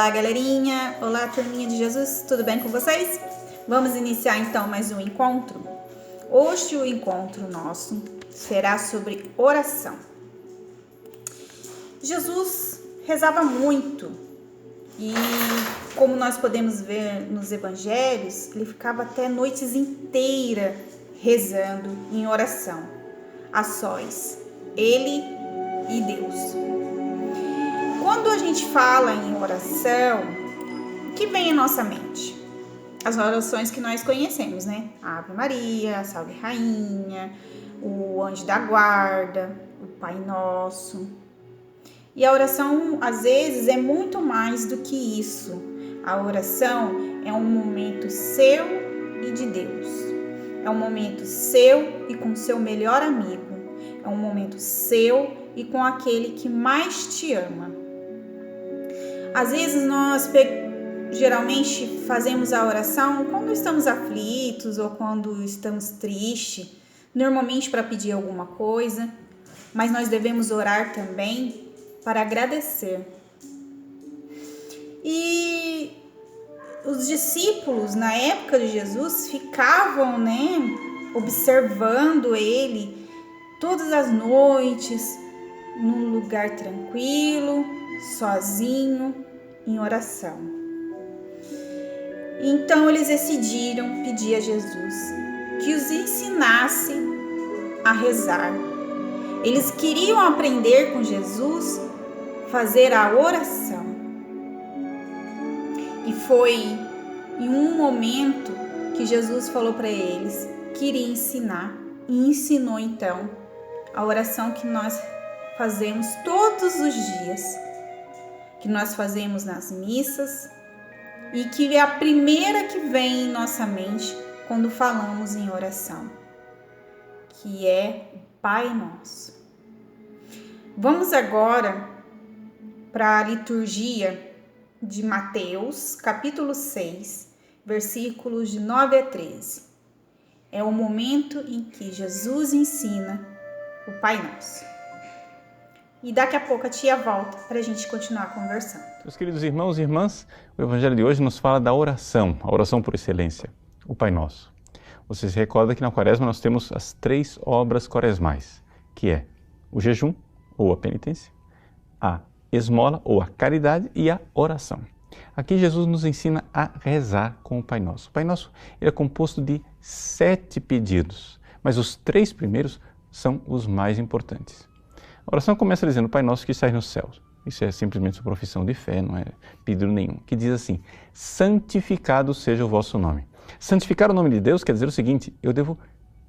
Olá, galerinha! Olá, turminha de Jesus! Tudo bem com vocês? Vamos iniciar então mais um encontro? Hoje o encontro nosso será sobre oração. Jesus rezava muito e, como nós podemos ver nos evangelhos, ele ficava até noites inteiras rezando em oração, a sós, ele e Deus. Quando a gente fala em oração, o que vem em nossa mente? As orações que nós conhecemos, né? Ave Maria, Salve Rainha, o Anjo da Guarda, o Pai Nosso. E a oração, às vezes, é muito mais do que isso. A oração é um momento seu e de Deus. É um momento seu e com seu melhor amigo. É um momento seu e com aquele que mais te ama. Às vezes nós geralmente fazemos a oração quando estamos aflitos ou quando estamos tristes, normalmente para pedir alguma coisa, mas nós devemos orar também para agradecer. E os discípulos na época de Jesus ficavam, observando ele todas as noites, num lugar tranquilo, sozinho, em oração. Então eles decidiram pedir a Jesus que os ensinasse a rezar. Eles queriam aprender com Jesus fazer a oração. E foi em um momento que Jesus falou para eles que iria ensinar, e ensinou então a oração que nós fazemos todos os dias, que nós fazemos nas missas e que é a primeira que vem em nossa mente quando falamos em oração, que é o Pai Nosso. Vamos agora para a liturgia de Mateus, capítulo 6, versículos de 9 a 13. É o momento em que Jesus ensina o Pai Nosso. E daqui a pouco a tia volta para a gente continuar conversando. Meus queridos irmãos e irmãs, o Evangelho de hoje nos fala da oração, a oração por excelência, o Pai Nosso. Você se recorda que na Quaresma nós temos as 3 obras quaresmais, que é o jejum, ou a penitência, a esmola, ou a caridade, e a oração. Aqui Jesus nos ensina a rezar com o Pai Nosso. O Pai Nosso ele é composto de 7 pedidos, mas os 3 primeiros são os mais importantes. A oração começa dizendo, Pai Nosso que estás nos céus. Isso é simplesmente sua profissão de fé, não é pedido nenhum. Que diz assim, santificado seja o vosso nome. Santificar o nome de Deus quer dizer o seguinte, eu devo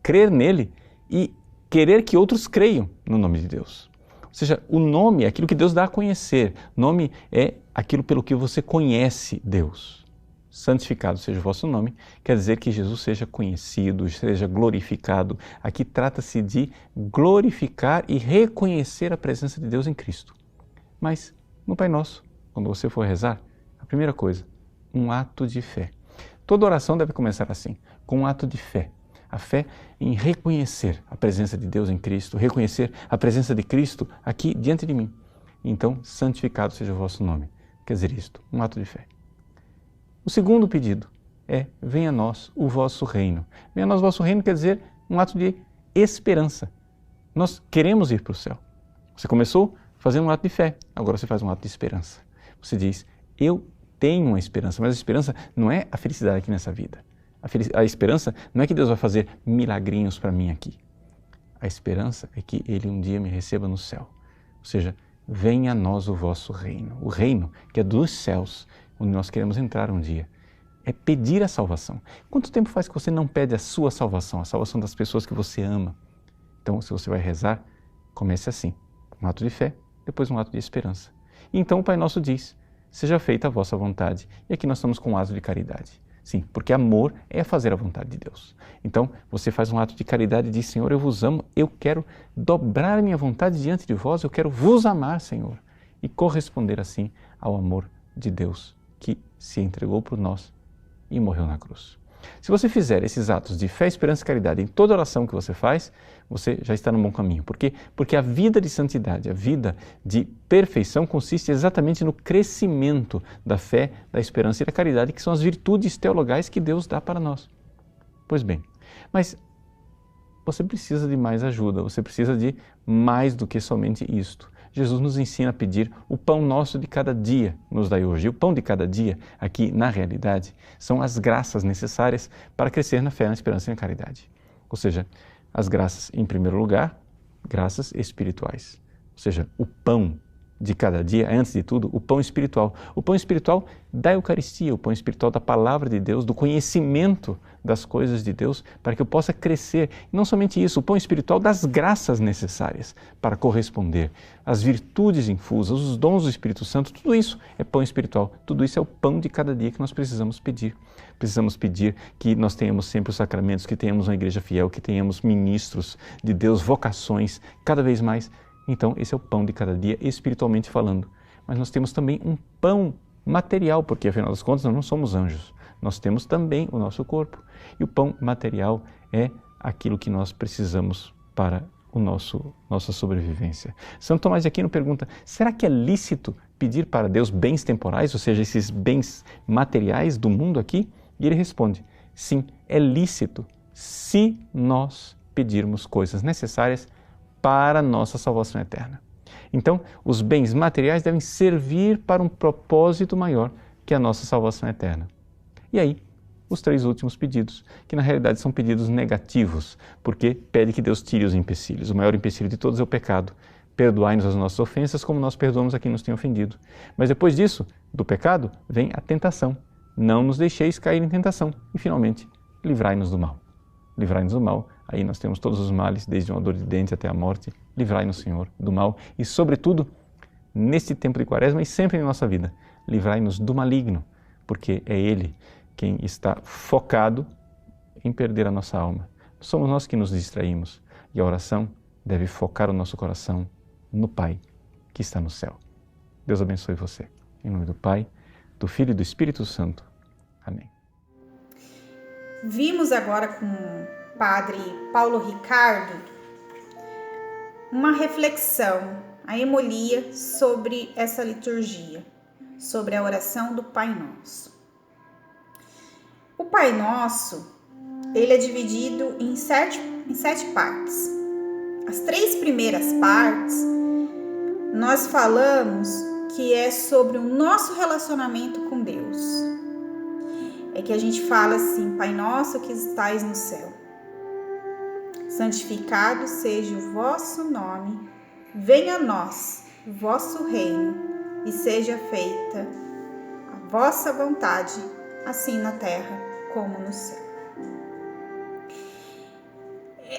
crer nele e querer que outros creiam no nome de Deus. Ou seja, o nome é aquilo que Deus dá a conhecer. Nome é aquilo pelo que você conhece Deus. Santificado seja o vosso nome, quer dizer que Jesus seja conhecido, seja glorificado. Aqui trata-se de glorificar e reconhecer a presença de Deus em Cristo. Mas no Pai Nosso, quando você for rezar, a primeira coisa, um ato de fé. Toda oração deve começar assim, com um ato de fé. A fé em reconhecer a presença de Deus em Cristo, reconhecer a presença de Cristo aqui diante de mim. Então, santificado seja o vosso nome. Quer dizer isto, um ato de fé. O segundo pedido é, venha a nós o vosso reino. Venha a nós o vosso reino quer dizer um ato de esperança. Nós queremos ir para o céu. Você começou fazendo um ato de fé, agora você faz um ato de esperança. Você diz, eu tenho uma esperança, mas a esperança não é a felicidade aqui nessa vida. A esperança não é que Deus vai fazer milagrinhos para mim aqui. A esperança é que Ele um dia me receba no céu. Ou seja, venha a nós o vosso reino. O reino que é dos céus, onde nós queremos entrar um dia, é pedir a salvação. Quanto tempo faz que você não pede a sua salvação, a salvação das pessoas que você ama? Então, se você vai rezar, comece assim, um ato de fé, depois um ato de esperança. E então o Pai Nosso diz, seja feita a vossa vontade. E aqui nós estamos com um ato de caridade. Sim, porque amor é fazer a vontade de Deus. Então, você faz um ato de caridade e diz, Senhor, eu vos amo, eu quero dobrar a minha vontade diante de vós, eu quero vos amar, Senhor, e corresponder assim ao amor de Deus que se entregou por nós e morreu na cruz. Se você fizer esses atos de fé, esperança e caridade em toda oração que você faz, você já está no bom caminho. Por quê? Porque a vida de santidade, a vida de perfeição consiste exatamente no crescimento da fé, da esperança e da caridade, que são as virtudes teologais que Deus dá para nós. Pois bem, mas você precisa de mais ajuda, você precisa de mais do que somente isto. Jesus nos ensina a pedir o pão nosso de cada dia, nos dai hoje. E o pão de cada dia, aqui na realidade, são as graças necessárias para crescer na fé, na esperança e na caridade. Ou seja, as graças, em primeiro lugar, graças espirituais. Ou seja, o pão de cada dia, antes de tudo, o pão espiritual. O pão espiritual da Eucaristia, o pão espiritual da Palavra de Deus, do conhecimento das coisas de Deus, para que eu possa crescer. E não somente isso, o pão espiritual das graças necessárias para corresponder, as virtudes infusas, os dons do Espírito Santo, tudo isso é pão espiritual. Tudo isso é o pão de cada dia que nós precisamos pedir. Precisamos pedir que nós tenhamos sempre os sacramentos, que tenhamos uma igreja fiel, que tenhamos ministros de Deus, vocações, cada vez mais. Então, esse é o pão de cada dia, espiritualmente falando. Mas nós temos também um pão material, porque afinal das contas nós não somos anjos. Nós temos também o nosso corpo. E o pão material é aquilo que nós precisamos para nossa sobrevivência. Santo Tomás de Aquino pergunta, será que é lícito pedir para Deus bens temporais, ou seja, esses bens materiais do mundo aqui? E ele responde, sim, é lícito se nós pedirmos coisas necessárias para a nossa salvação eterna. Então, os bens materiais devem servir para um propósito maior que a nossa salvação eterna. E aí, os 3 últimos pedidos, que na realidade são pedidos negativos, porque pede que Deus tire os empecilhos. O maior empecilho de todos é o pecado. Perdoai-nos as nossas ofensas, como nós perdoamos a quem nos tem ofendido. Mas depois disso, do pecado, vem a tentação. Não nos deixeis cair em tentação. E, finalmente, livrai-nos do mal. Livrai-nos do mal. Aí nós temos todos os males, desde uma dor de dente até a morte. Livrai-nos, Senhor, do mal. E, sobretudo, neste tempo de Quaresma e sempre em nossa vida, livrai-nos do maligno, porque é Ele quem está focado em perder a nossa alma. Somos nós que nos distraímos. E a oração deve focar o nosso coração no Pai, que está no céu. Deus abençoe você. Em nome do Pai, do Filho e do Espírito Santo. Amém. Vimos agora com o Padre Paulo Ricardo uma reflexão, a homilia sobre essa liturgia, sobre a oração do Pai Nosso. O Pai Nosso, ele é dividido em sete partes. As 3 primeiras partes, nós falamos que é sobre o nosso relacionamento com Deus. É que a gente fala assim, Pai Nosso que estais no céu, santificado seja o vosso nome, venha a nós o vosso reino e seja feita a vossa vontade, assim na terra como no céu.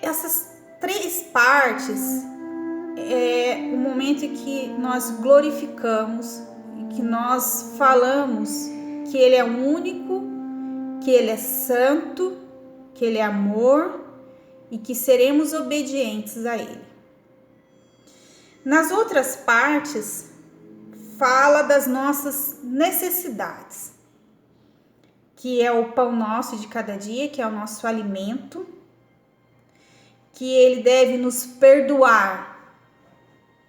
Essas 3 partes é o momento em que nós glorificamos, em que nós falamos que Ele é único, que Ele é santo, que Ele é amor e que seremos obedientes a Ele. Nas outras partes, fala das nossas necessidades, que é o pão nosso de cada dia, que é o nosso alimento, que Ele deve nos perdoar,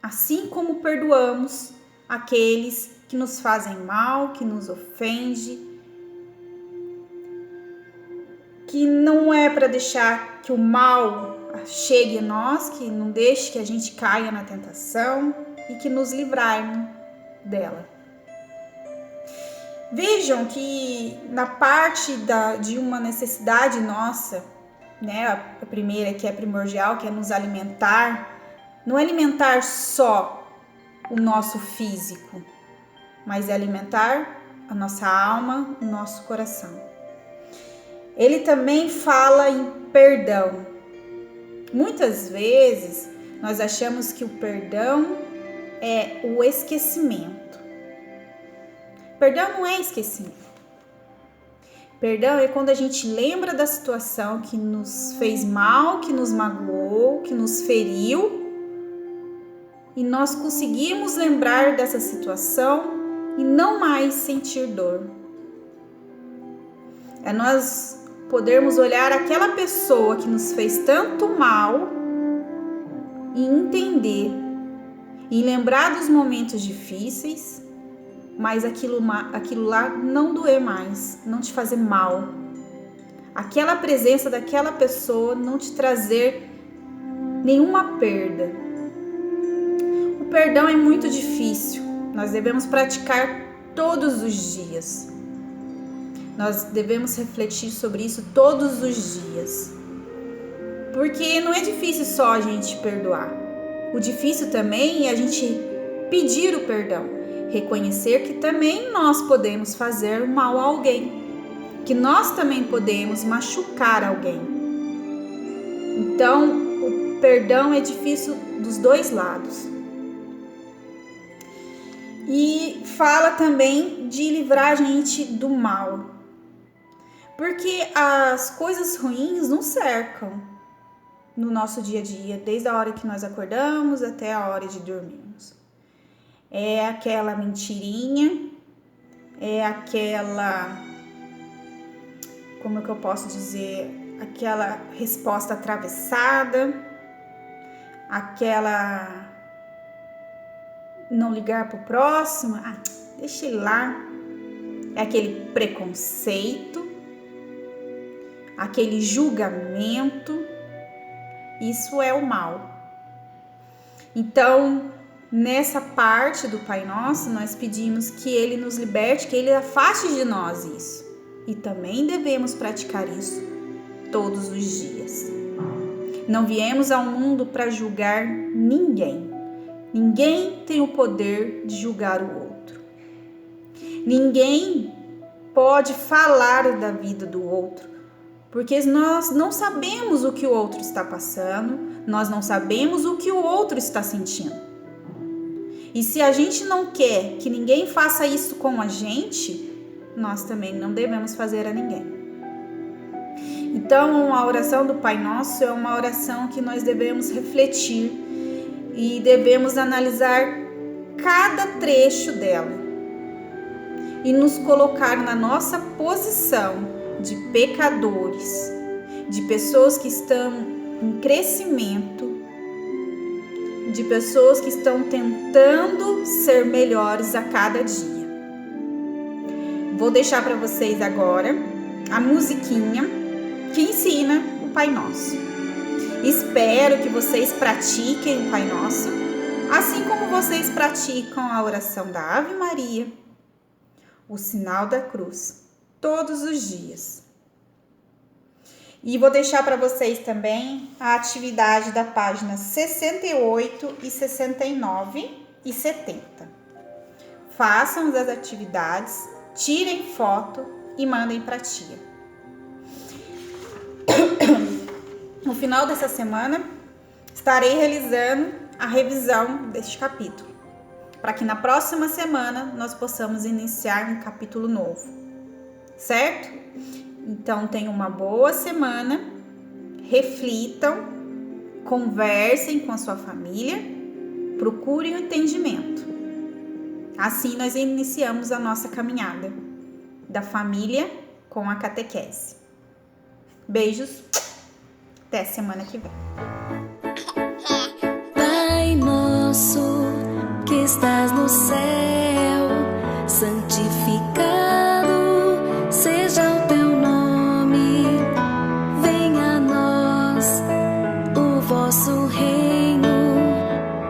assim como perdoamos aqueles que nos fazem mal, que nos ofendem, que não é para deixar que o mal chegue a nós, que não deixe que a gente caia na tentação e que nos livrarmos dela. Vejam que na parte de uma necessidade nossa, né, a primeira que é primordial, que é nos alimentar, não é alimentar só o nosso físico, mas é alimentar a nossa alma, o nosso coração. Ele também fala em perdão. Muitas vezes nós achamos que o perdão é o esquecimento. Perdão não é esquecimento. Perdão é quando a gente lembra da situação que nos fez mal, que nos magoou, que nos feriu, e nós conseguimos lembrar dessa situação e não mais sentir dor. É nós podermos olhar aquela pessoa que nos fez tanto mal em entender, em lembrar dos momentos difíceis, mas aquilo lá não doer mais, não te fazer mal. Aquela presença daquela pessoa não te trazer nenhuma perda. O perdão é muito difícil, nós devemos praticar todos os dias. Nós devemos refletir sobre isso todos os dias. Porque não é difícil só a gente perdoar. O difícil também é a gente pedir o perdão. Reconhecer que também nós podemos fazer mal a alguém. Que nós também podemos machucar alguém. Então, o perdão é difícil dos dois lados. E fala também de livrar a gente do mal. Porque as coisas ruins nos cercam no nosso dia a dia, desde a hora que nós acordamos até a hora de dormirmos. É aquela mentirinha, é aquela, como é que eu posso dizer, aquela resposta atravessada, aquela não ligar pro próximo, deixa ele lá, é aquele preconceito, aquele julgamento, isso é o mal. Então, nessa parte do Pai Nosso, nós pedimos que Ele nos liberte, que Ele afaste de nós isso. E também devemos praticar isso todos os dias. Não viemos ao mundo para julgar ninguém. Ninguém tem o poder de julgar o outro. Ninguém pode falar da vida do outro, porque nós não sabemos o que o outro está passando, nós não sabemos o que o outro está sentindo. E se a gente não quer que ninguém faça isso com a gente, nós também não devemos fazer a ninguém. Então, a oração do Pai Nosso é uma oração que nós devemos refletir e devemos analisar cada trecho dela e nos colocar na nossa posição de pecadores, de pessoas que estão em crescimento, de pessoas que estão tentando ser melhores a cada dia. Vou deixar para vocês agora a musiquinha que ensina o Pai Nosso. Espero que vocês pratiquem o Pai Nosso, assim como vocês praticam a oração da Ave Maria, o sinal da cruz, todos os dias. E vou deixar para vocês também a atividade da página 68 e 69 e 70. Façam as atividades, tirem foto e mandem para a tia. No final dessa semana, estarei realizando a revisão deste capítulo, para que na próxima semana nós possamos iniciar um capítulo novo, certo? Então, tenham uma boa semana, reflitam, conversem com a sua família, procurem o entendimento. Assim, nós iniciamos a nossa caminhada da família com a catequese. Beijos, até semana que vem. Pai nosso que estás no céu, santificado seja o teu nome. Venha a nós o vosso reino,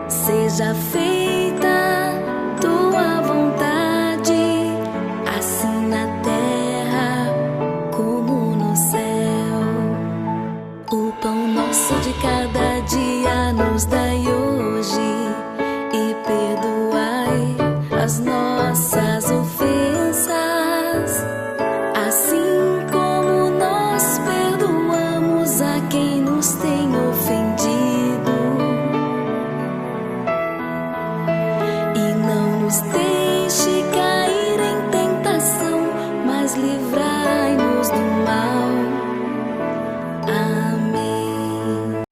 seja feito